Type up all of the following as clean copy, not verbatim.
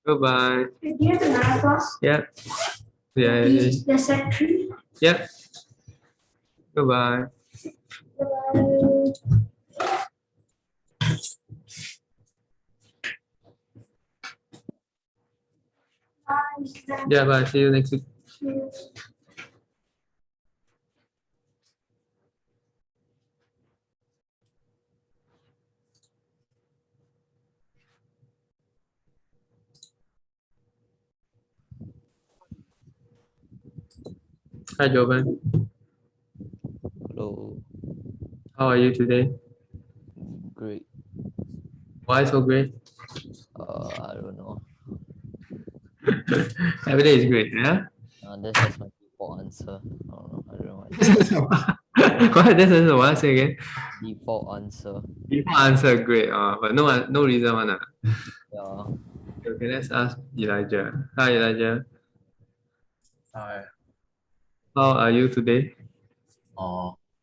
Goodbye. Do you have another class? Yeah. Yeah. The set 3? Yeah. Goodbye. Bye. Yeah, bye. See you next week. Hi, Jovan. Hello, How are you today? great. Why so great? I don't know. Every day is great, yeah? That's just my default answer. I don't know what. What? This is what? Say again. Default answer. People answer great, but no reason one. Yeah. Okay, let's ask Elijah. Hi, Elijah. Hi. How are you today?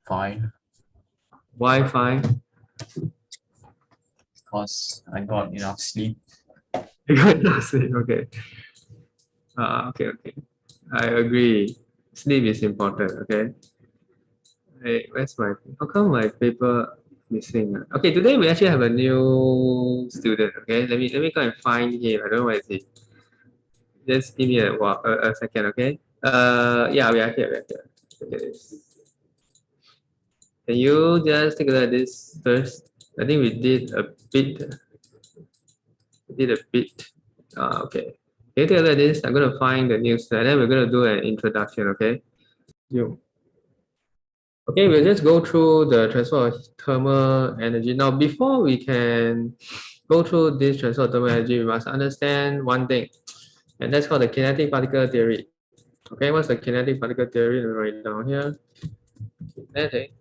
Fine. Why fine? Because I got enough sleep. Good sleep. Okay. Okay. I agree. Sleep is important. Okay. Hey, where's my? How come my paper missing? Okay, today we actually have a new student. Okay, let me go and find him. I don't know where is he. Just give me a second. Okay. Yeah, we are here. We are here. Look at this. Can you just take a look at this first? I think we did a bit. We did a bit. Okay. Can you take a look at this? I'm gonna find the new slide. Then we're gonna do an introduction. Okay. You. Okay, we'll just go through the transfer of thermal energy. Now, before we can go through this transfer of thermal energy, we must understand one thing, and that's called the kinetic particle theory. Okay, what's the kinetic particle theory? Let me write it down here. Kinetic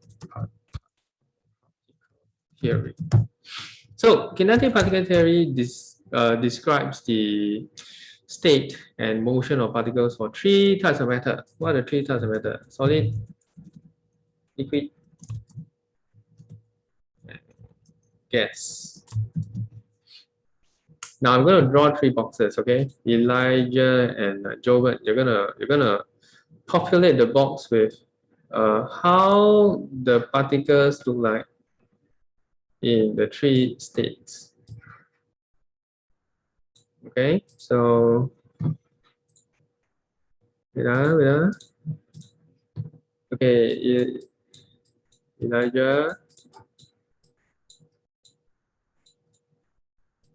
theory. So, kinetic particle theory describes the state and motion of particles for three types of matter. What are the three types of matter? Solid, liquid, gas. Now I'm gonna draw three boxes, okay? Elijah and Joven, you're gonna populate the box with how the particles look like in the three states. Okay, so wait. Okay, Elijah,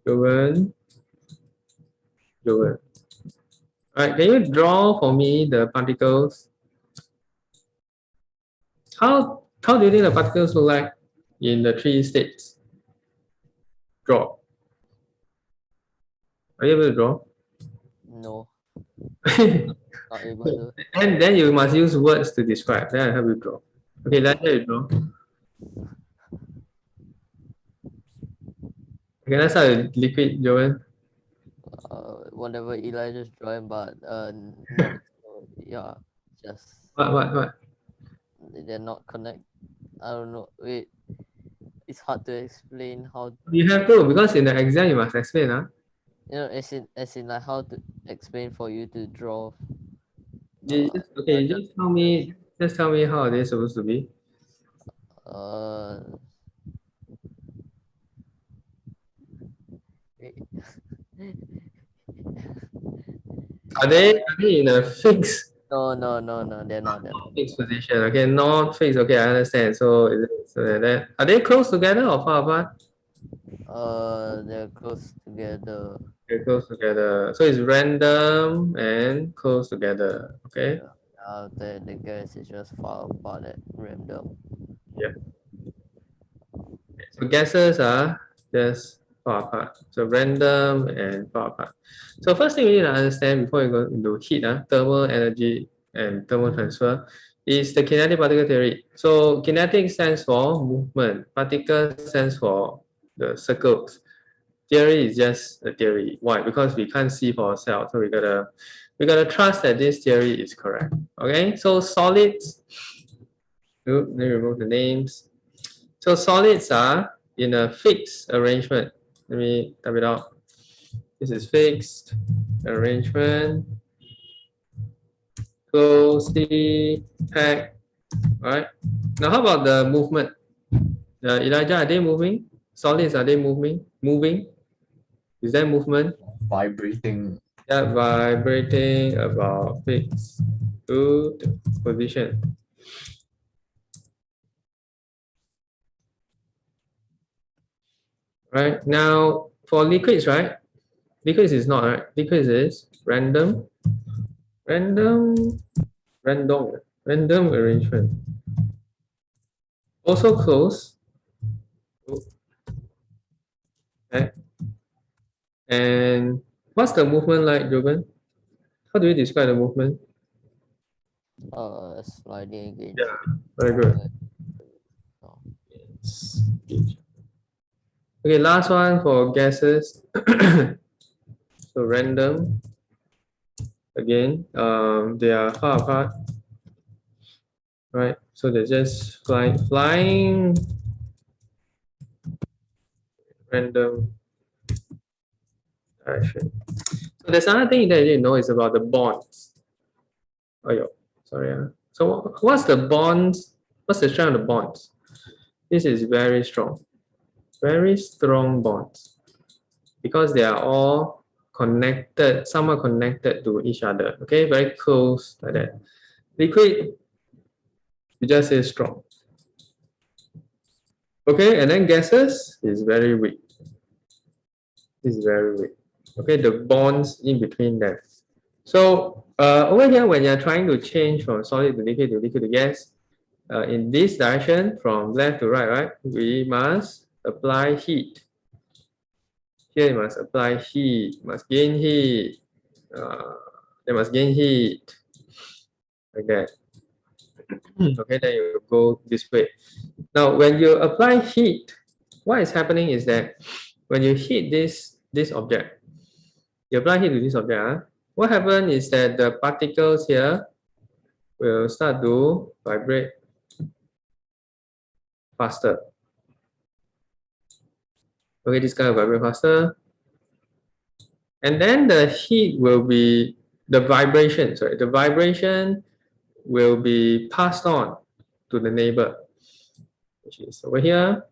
Joven. All right, can you draw for me the particles? How do you think the particles look like in the three states? Draw. Are you able to draw? No, not able to. And then you must use words to describe. Then I help you draw. Okay, let's you draw. Okay, let's start with liquid, Joel. Whatever Elijah's drawing, but no. So, yeah, just What? they're not connect. I don't know. Wait, it's hard to explain how. You have to, because in the exam you must explain, huh? As in like how to explain for you to draw. You just tell me how it is supposed to be. Uh. Wait. Are they in a fixed No, they're not. fixed position? Okay, not fixed. Okay, I understand. So is it so like that? Are they close together or far apart? They're close together. They're close together. So it's random and close together. Okay. The gas is just far apart at random. Yeah. So gases are just far apart. So random and far apart. So first thing we need to understand before we go into heat, thermal energy and thermal transfer, is the kinetic particle theory. So kinetic stands for movement, particle stands for the circles. Theory is just a theory. Why? Because we can't see for ourselves. So we gotta trust that this theory is correct. Okay. So solids. Let me remove the names. So solids are in a fixed arrangement. Let me type it out. This is fixed arrangement, closely packed. All right. Now, how about the movement? Elijah, are they moving? Solids, are they moving? Moving? Is there movement? Vibrating. Yeah, vibrating about fixed to position. Right now, for liquids, right? Liquids is not, right? Liquids is random, random, random arrangement. Also close. Okay. And what's the movement like, Jovan? How do you describe the movement? Sliding again. Yeah, very good. Oh, Okay, last one for gases. So random. Again, they are far apart, right? So they're just flying random direction. So there's another thing that you know is about the bonds. Oh, yeah. Sorry. So what's the bonds? What's the strength of the bonds? This is very strong bonds, because they are all connected, somewhat connected to each other. Okay, very close like that. Liquid, we just say strong. Okay, and then gases is very weak. Is very weak. Okay, the bonds in between them. So over here, when you're trying to change from solid to liquid to gas, in this direction from left to right, right, we must apply heat. Here you must apply heat, must gain heat. They must gain heat like that. Okay, then you go this way. Now, when you apply heat, what is happening is that when you heat this object, you apply heat to this object. What happens is that the particles here will start to vibrate faster. Okay, this guy will vibrate faster. And then the heat will be, the vibration will be passed on to the neighbor, which is over here,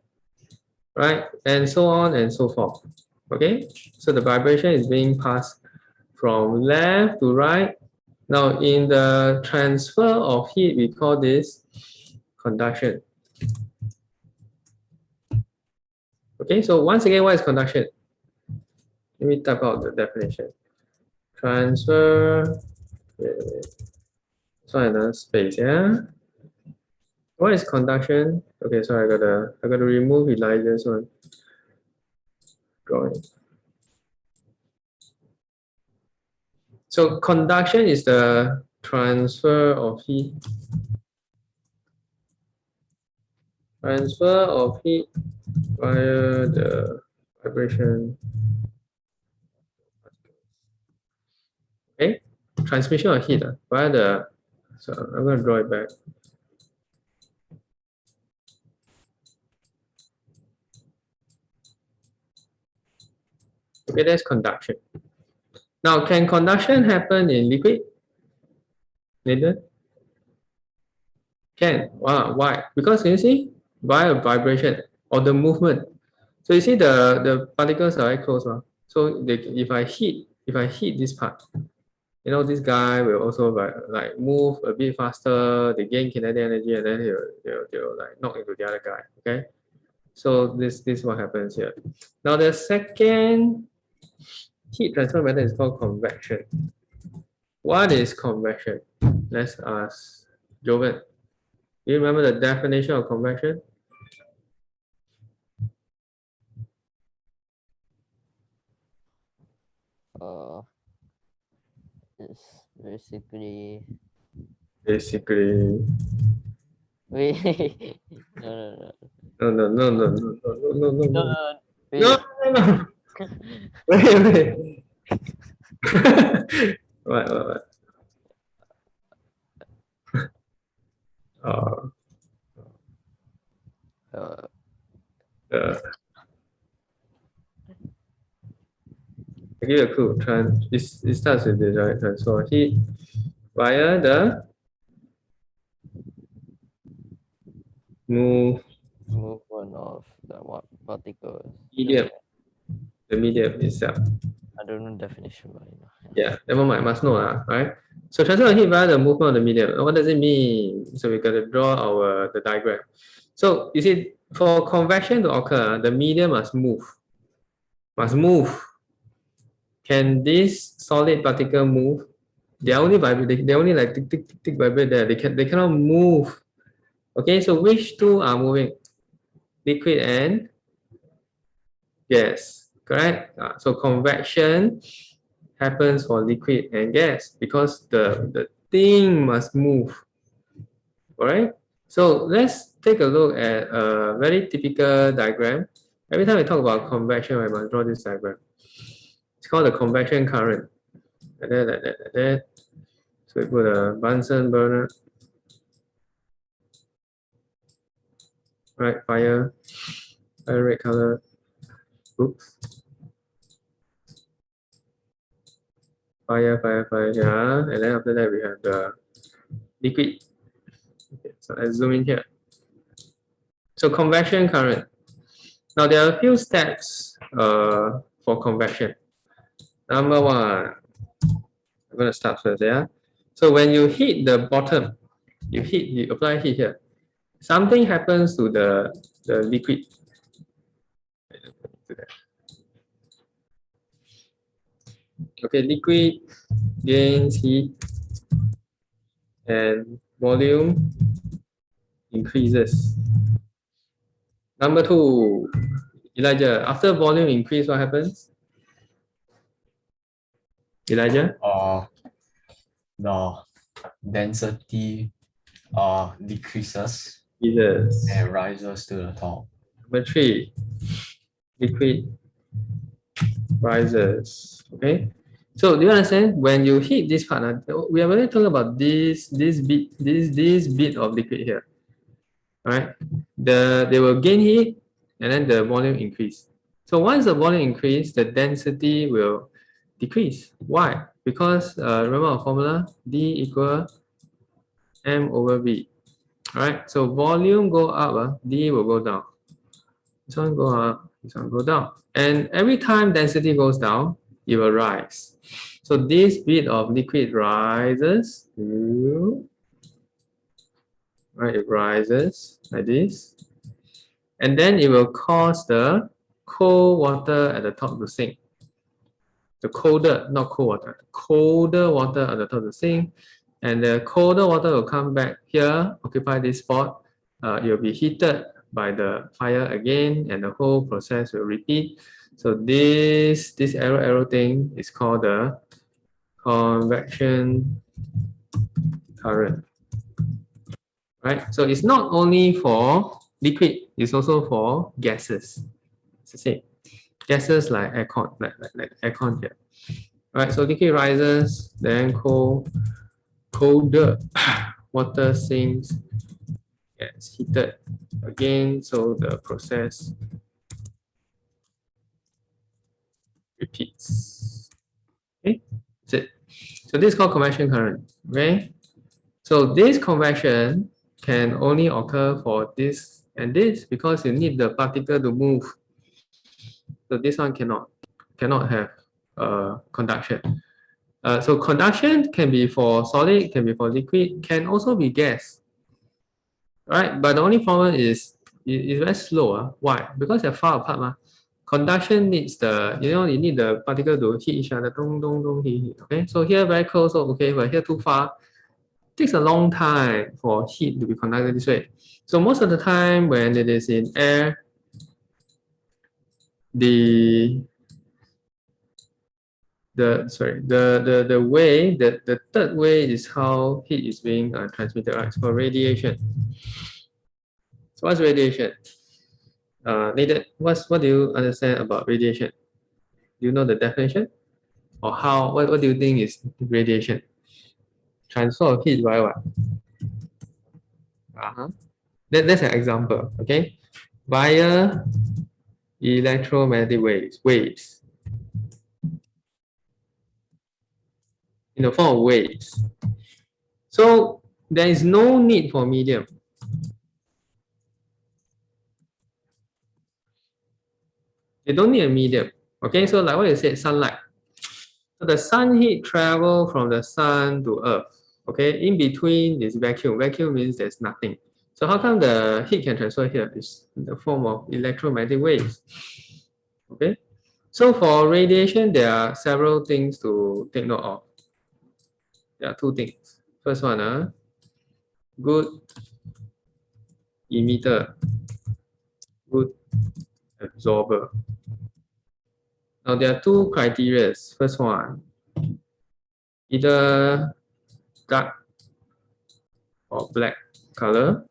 right? And so on and so forth. Okay, so the vibration is being passed from left to right. Now, in the transfer of heat, we call this conduction. Okay, so once again, what is conduction? Let me type out the definition. Transfer. So another space, yeah. What is conduction? Okay, so I gotta remove Elijah's one. Drawing. So conduction is the transfer of heat. Transfer of heat via the vibration. Okay, transmission of heat via the. So I'm gonna draw it back. Okay, that's conduction. Now, can conduction happen in liquid? Nathan? Can. Wow, why? Because you see, via vibration or the movement. So you see the particles are very close. So if I heat this part, you know, this guy will also like move a bit faster, they gain kinetic energy, and then they'll like knock into the other guy. Okay. So this is what happens here. Now the second heat transfer method is called convection. What is convection? Let's ask Joven. Do you remember the definition of convection? it's basically. Basically, Wait. No. no. Wait. No, no, no. Wait. What? Oh, Uh, uh, I give you a clue. It starts with the direct transfer. Heat via the Movement of the what particles. medium, the medium itself. I don't know definition, but Yeah, never mind, must know, right? So transfer of heat via the movement of the medium. What does it mean? So we got to draw the diagram. So you see, for convection to occur, the medium must move. Must move. Can this solid particle move? They only vibrate. They only like tick tick tick tick vibrate there. They cannot move. Okay, so which two are moving? Liquid and gas. Correct. So convection happens for liquid and gas because the thing must move. Alright? So let's take a look at a very typical diagram. Every time we talk about convection, I must draw this diagram. It's called the convection current. Like that, like that, like that. So we put a Bunsen burner. Right, fire red color. Oops. Fire, yeah. And then after that we have the liquid. Okay, so let's zoom in here. So convection current. Now there are a few steps for convection. Number one, I'm going to start first, yeah. So when you hit the bottom, you apply heat here. Something happens to the liquid. Okay, liquid gains heat and volume increases. Number two, Elijah, after volume increase, what happens? Elijah? The density decreases Jesus. and rises to the top. Number three, liquid rises. Okay. So do you understand? When you hit this part, we are really talking about this bit of liquid here. Alright. They will gain heat and then the volume increase. So once the volume increase, the density will decrease. Why? Because remember our formula, D equal M over V. Alright, so volume go up, D will go down. This one go up, this one go down. And every time density goes down, it will rise. So this bit of liquid rises, right? It rises like this. And then it will cause the cold water at the top to sink. The colder, not cold water, colder water at the top to sink. And the colder water will come back here, occupy this spot. It will be heated by the fire again, and the whole process will repeat. So this arrow thing is called the convection current. Right? So it's not only for liquid, it's also for gases. It's the same. Gases like aircon, like aircon here. Right, so liquid rises, then colder water sinks, gets heated again, so the process repeats. Okay, that's it. So this is called convection current. Okay, so this convection can only occur for this and this because you need the particle to move. So this one cannot have conduction. So conduction can be for solid, can be for liquid, can also be gas. Right? But the only problem is it's very slow. Why? Because they're far apart. Conduction needs you need the particle to hit each other. Dong, dong, dong, hit. Okay, so here very close, okay, but here too far. It takes a long time for heat to be conducted this way. So most of the time when it is in air, the way, the third way is how heat is being transmitted, right? It's called radiation. So what's radiation? Nathan, what do you understand about radiation? Do you know the definition? Or what do you think is radiation? Transfer of heat by what? That's an example, okay? Via electromagnetic waves. in the form of waves. So there is no need for medium. They don't need a medium. Okay, so like what you said, sunlight. So the sun heat travel from the sun to earth. Okay, in between is vacuum. Vacuum means there's nothing. So how come the heat can transfer here? It's in the form of electromagnetic waves. Okay, so for radiation, there are several things to take note of. There are two things. First one, good emitter, good absorber. Now there are two criteria. First one, either dark or black color.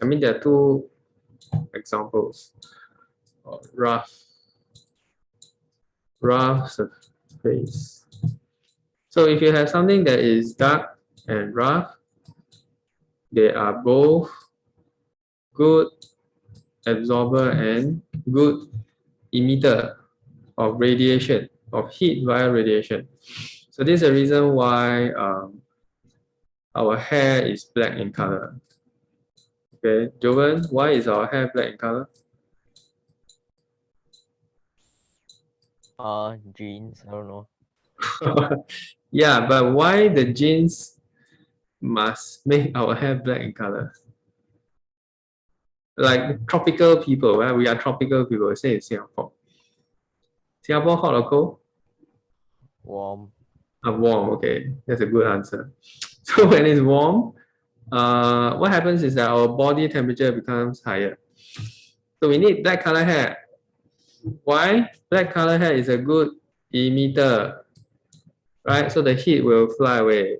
I mean, there are two examples. Rough surface. So if you have something that is dark and rough, they are both good absorber and good emitter of radiation, of heat via radiation. So this is the reason why our hair is black in color. Okay, Jovan, why is our hair black in color? Genes, I don't know. Yeah, but why the genes must make our hair black in color? Like tropical people, right? We are tropical people, say in Singapore. Singapore hot or cold? Warm. Warm, okay. That's a good answer. So when it's warm, what happens is that our body temperature becomes higher. So we need black color hair. Why? Black color hair is a good emitter, right? So the heat will fly away.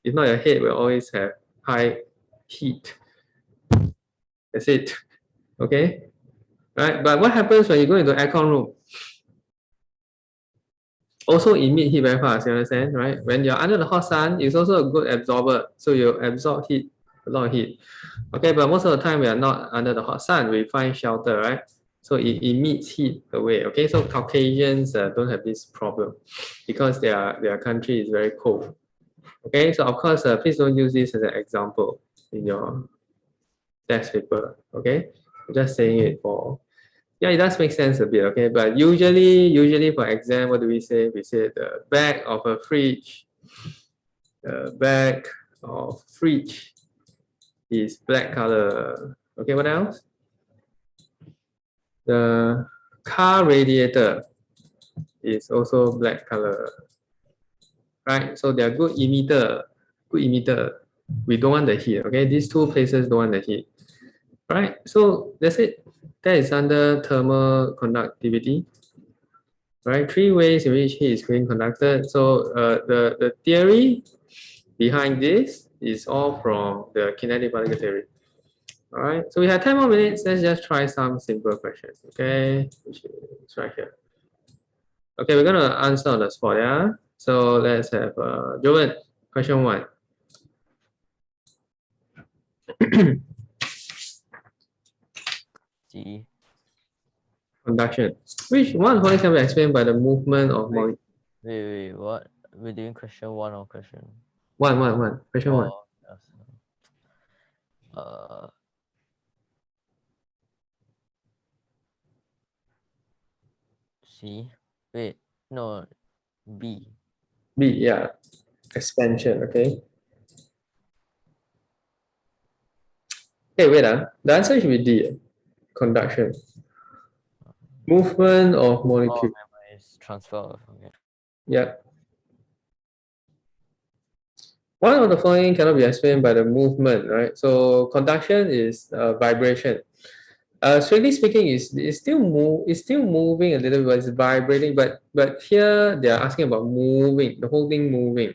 If not, your head will always have high heat. That's it. Okay? Right? But what happens when you go into aircon room? Also emit heat very fast, you understand? Right? When you're under the hot sun, it's also a good absorber. So you absorb heat, a lot of heat. Okay, but most of the time we are not under the hot sun. We find shelter, right? So it emits heat away. Okay, so Caucasians don't have this problem because their country is very cold. Okay, so of course, please don't use this as an example in your test paper. Okay, I'm just saying it for, yeah, it does make sense a bit. Okay, but usually for exam, what do we say? We say the back of a fridge. The back of fridge is black color. Okay, what else? The car radiator is also black color. Right? So they are good emitter. Good emitter. We don't want the heat. Okay, these two places don't want the heat. Right? So that's it. That is under thermal conductivity. Right? Three ways in which heat is being conducted. So the theory behind this is all from the kinetic particle theory. All right. So we have 10 more minutes. Let's just try some simple questions. Okay, which is right here. Okay, we're gonna answer on the spot. Yeah. So let's have Jovan, question 1. G. Conduction. Which one of can be explained by the movement of Wait. molecule? Wait, what? We're doing question 1 or question? One. Question 1. Oh, yes. C. Wait, no. B. B, yeah. Expansion, okay. Hey, wait. The answer should be D. Conduction. Movement of Oh, molecule. it's transfer. Okay. Yeah. One of the following cannot be explained by the movement, right? So conduction is vibration. Strictly speaking, it's still moving a little bit, it's vibrating, but here they are asking about moving, the whole thing moving.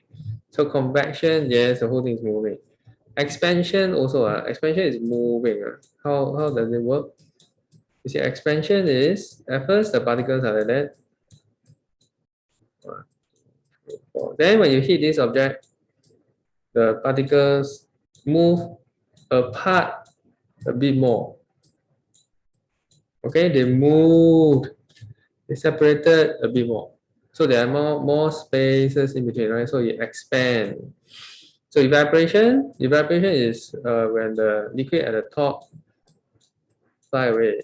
So convection, yes, the whole thing is moving. Expansion also, expansion is moving. How does it work? You see, expansion is at first the particles are like that. Then when you hit this object, the particles move apart a bit more. Okay, they moved, they separated a bit more. So there are more spaces in between, right? So you expand. So evaporation is when the liquid at the top fly away,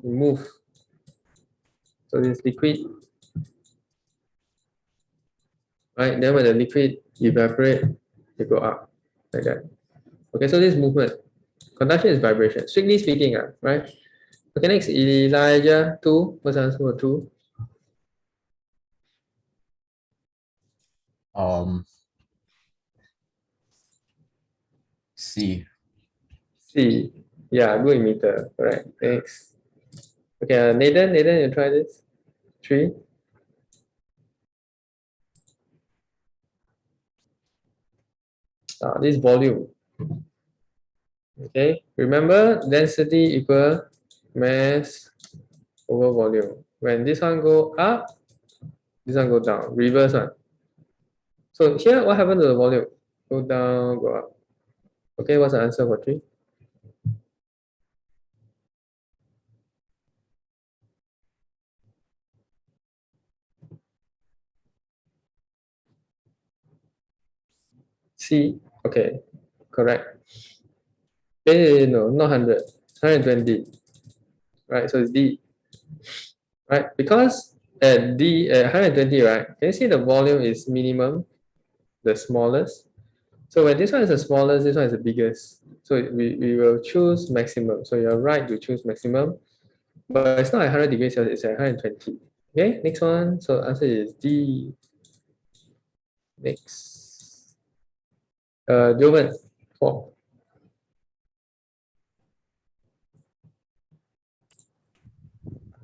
you move. So this liquid, right? Then when the liquid evaporate, you go up like that. Okay, so this movement. Conduction is vibration. Strictly speaking, right? Okay, next Elijah 2. What's the answer for 2? C. C. Yeah, good emitter. Correct. Next. Okay, Nathan, you try this. 3. This volume. Okay, remember density equal mass over volume. When this one go up, this one go down. Reverse one. So here, what happened to the volume? Go down, go up. Okay, what's the answer for 3? C. Okay, correct. No, not 100. 120. Right, so it's D. Right, because at D, at 120, right, can you see the volume is minimum, the smallest? So when this one is the smallest, this one is the biggest. So we will choose maximum. So you're right to choose maximum, but it's not at 100 degrees Celsius, it's at 120. Okay, next one. So answer is D. Next. Joven, 4.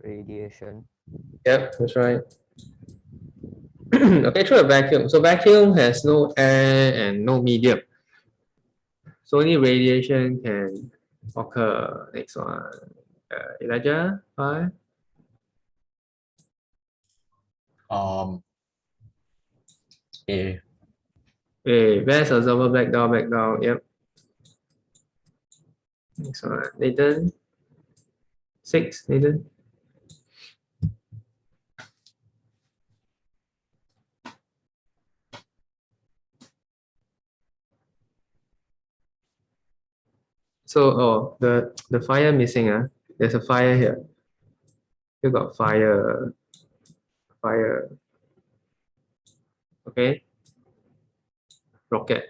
Radiation. Yep, that's right. Okay, through a vacuum. So vacuum has no air and no medium. So only radiation can occur. Next one. Elijah, 5. A. Best observer, back down. Yep. Next one. Nathan. 6, Nathan. So, oh, the fire missing. There's a fire here. You got fire. Okay. Rocket.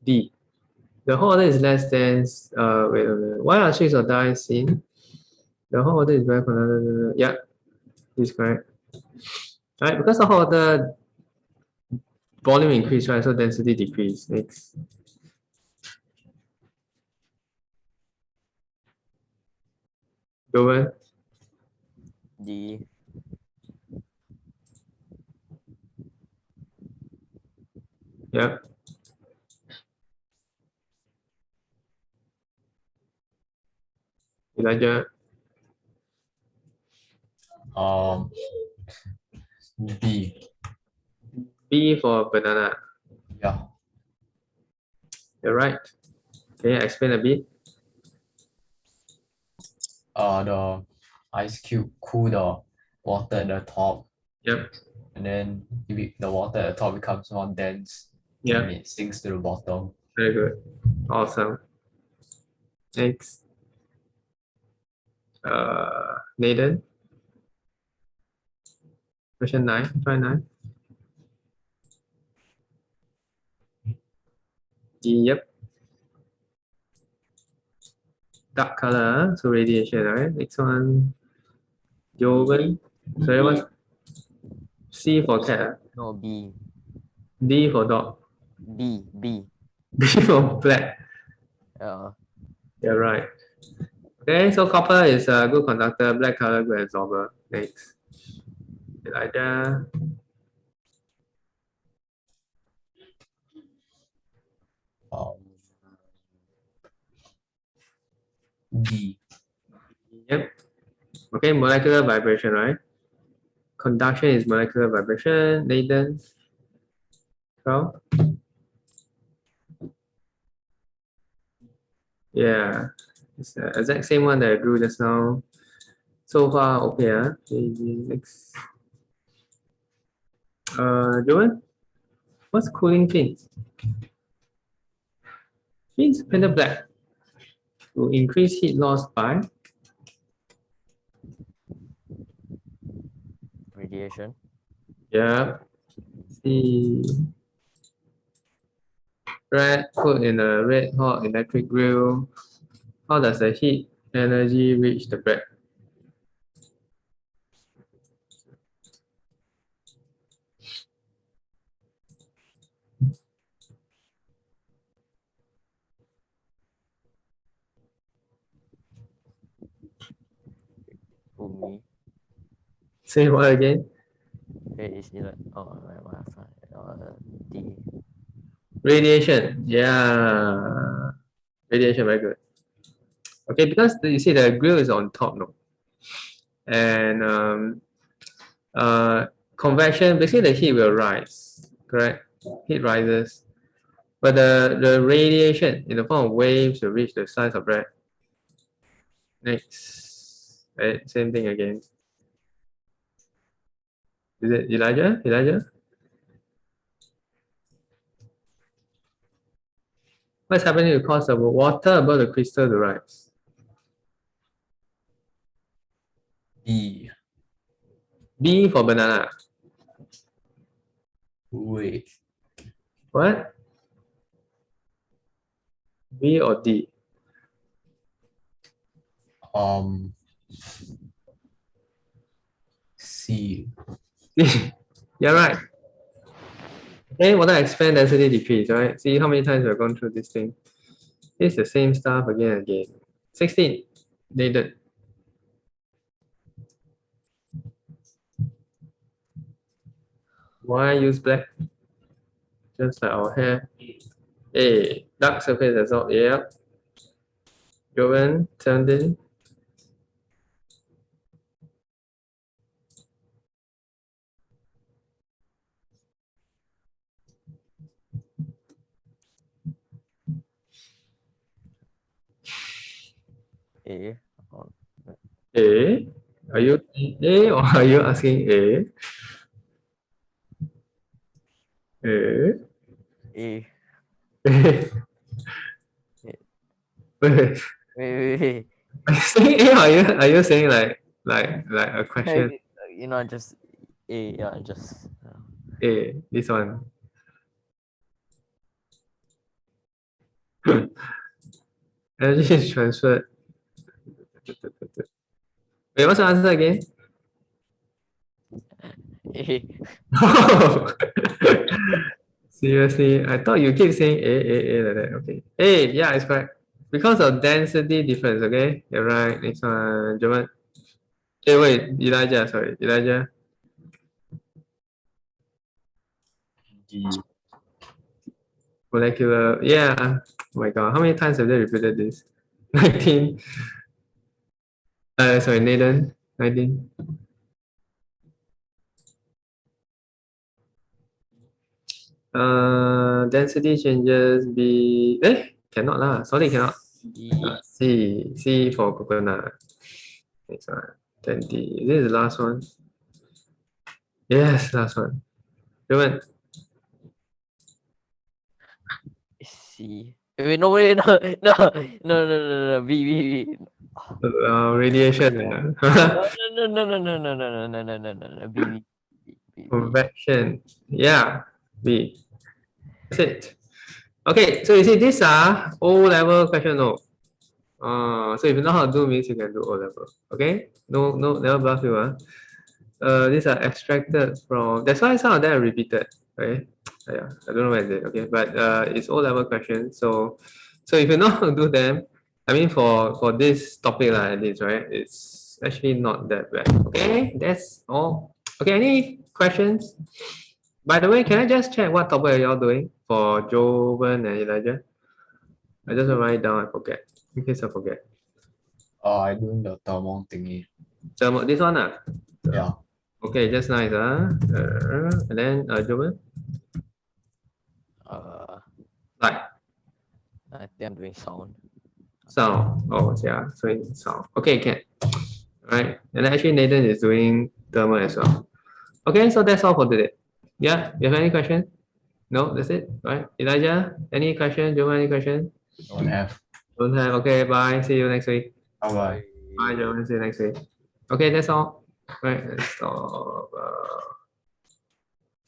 D. The hot water is less dense. Wait a minute. Why are streaks of dye seen? The hot water is very conductive. Yeah, this is correct. Right, because the hot water volume increase, right? So density decrease. Next. Dover. D. Yeah. Elijah. B. B for banana. Yeah. You're right. Can you explain a bit? The ice cube cool the water at the top, Yep. and then the water at the top becomes more dense, Yeah. and it sinks to the bottom. Very good. Awesome. Next. Nathan. Question 9. Try 9. Yep. Dark color. So radiation, right? Next one. Joven. Sorry, what's C for cat? No, B. D for dog. B. B for black. You're right. Okay, so copper is a good conductor, black color good absorber. Next. Elijah. Um, D. Yep. Okay, molecular vibration, right? Conduction is molecular vibration. Nathan. 12. Yeah. It's the exact same one that I drew just now. So far, okay, okay, next. Joan, what's cooling fins? Fins painted black to increase heat loss by Radiation. yeah. See, bread put in a red hot electric grill. How does the heat energy reach the bread? Umi. Say what again? Is D. Radiation. Yeah. Radiation, very good. Okay, because you see the grill is on top, no? And convection, basically the heat will rise, correct? Heat rises. But the radiation in the form of waves will reach the size of bread. Next. Right, same thing again. Is it Elijah? Elijah? What's happening to cause the water above the crystal to rise? B. B for banana. Wait. What? B or D? C. You're right. Okay, water expand, density decrease, right? See how many times we've gone through this thing. It's the same stuff again and again. 16. Needed. Why use black? Just like our hair. A. Dark surface absorb. Yep. Joven, 17. A. A. Are you A or are you asking A? A. A. Wait, Wait, wait. are you saying A or are you saying like a question? Just A. Yeah, just. A, this one. Energy is transferred. Wait, what's the answer again? A. Seriously, I thought you keep saying A like that. Okay. A, yeah, it's correct. Because of density difference, okay? You're right. Next one, German. Hey, wait, Elijah, sorry. Elijah. D. Molecular, yeah. Oh my god, how many times have they repeated this? 19. Sorry, Nathan. 19. Density changes be cannot lah. Sorry, cannot. C for coconut. Next one. 20. This is the last one. Yes, last one. German. C. Wait, no, wait, no, no, no, no, no, no, B. Radiation. No, no, no, no, no, no, no, no, no, no, no, B. Convection. Yeah, B. That's it. Okay, so you see these are O-level question, no? So if you know how to do means you can do O-level. Okay? No, never bluff you. These are extracted from, that's why some of them are repeated. Okay? Yeah, I don't know where is it. Okay, but it's O-level question. So if you know how to do them, I mean for this topic at least, right? It's actually not that bad. Okay, that's all. Okay, any questions? By the way, can I just check what topic are y'all doing for Joven and Elijah? I just write down, I forget. In case I forget. I doing the thermal thingy. So this one, Yeah. okay, just nice, and then Joven? Like I think I'm doing sound. sound. Oh, yeah, so it's sound. Okay, can. right? And actually Nathan is doing thermal as well. Okay, so that's all for today. Yeah, you have any question? No, that's it. Right, Elijah, any question? Do you have any question? Don't have. Don't have. Okay, bye. See you next week. Bye bye. Bye, Joan. See you next week. Okay, that's all. Right, let's stop.